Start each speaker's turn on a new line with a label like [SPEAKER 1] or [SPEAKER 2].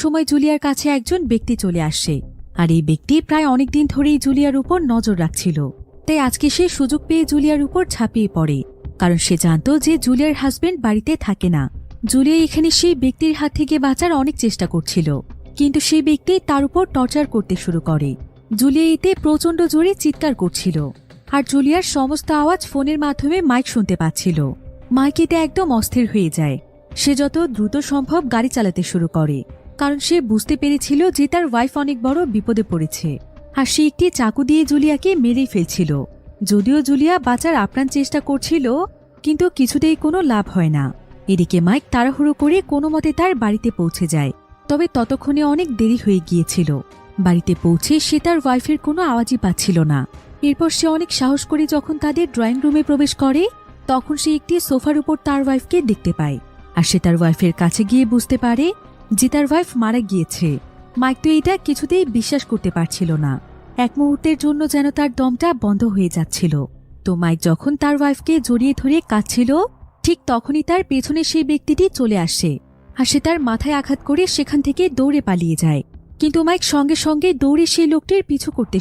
[SPEAKER 1] সময় জুলিয়ার কাছে একজন ব্যক্তি চলে আসে, আর এই ব্যক্তি প্রায় অনেকদিন ধরেই জুলিয়ার উপর নজর রাখছিল। তাই আজকে সে সুযোগ পেয়ে জুলিয়ার উপর ঝাঁপিয়ে পড়ে, কারণ সে জানত যে জুলিয়ার হাজবেন্ড বাড়িতে থাকে না। জুলিয়া এখানে সেই ব্যক্তির হাত থেকে বাঁচার অনেক চেষ্টা করছিল, কিন্তু সেই ব্যক্তি তার উপর টর্চার করতে শুরু করে। জুলিয়া এতে প্রচণ্ড জোরে চিৎকার করছিল, আর জুলিয়ার সমস্ত আওয়াজ ফোনের মাধ্যমে মাইক শুনতে পাচ্ছিল। মাইক এতে একদম অস্থির হয়ে যায়। সে যত দ্রুত সম্ভব গাড়ি চালাতে শুরু করে, কারণ সে বুঝতে পেরেছিল যে তার ওয়াইফ অনেক বড় বিপদে পড়েছে, আর সে একটি চাকু দিয়ে জুলিয়াকে মেরেই ফেলছিল। যদিও জুলিয়া বাঁচার আপ্রাণ চেষ্টা করছিল, কিন্তু কিছুতেই কোনো লাভ হয় না। এদিকে মাইক তাড়াহুড়ো করে কোনো মতে তার বাড়িতে পৌঁছে যায়, তবে ততক্ষণে অনেক দেরি হয়ে গিয়েছিল। বাড়িতে পৌঁছে সে তার ওয়াইফের কোনো আওয়াজই পাচ্ছিল না। এরপর সে অনেক সাহস করে যখন তাদের ড্রয়িং রুমে প্রবেশ করে, তখন সে একটি সোফার উপর তার ওয়াইফকে দেখতে পায়, আর সে তার ওয়াইফের কাছে গিয়ে বুঝতে পারে যে তার ওয়াইফ মারা গিয়েছে। মাইক তো এটা কিছুতেই বিশ্বাস করতে পারছিল না। এক মুহূর্তের জন্য যেন তার দমটা বন্ধ হয়ে যাচ্ছিল। তো মাইক যখন তার ওয়াইফকে জড়িয়ে ধরে কাঁদছিল, ঠিক তখনই তার পেছনে সেই ব্যক্তিটি চলে আসে, আর সে তার মাথায় আঘাত করে সেখান থেকে দৌড়ে পালিয়ে যায়। কিন্তু মাইক সঙ্গে সঙ্গে দৌড়ে সেই লোকটির পিছু করতে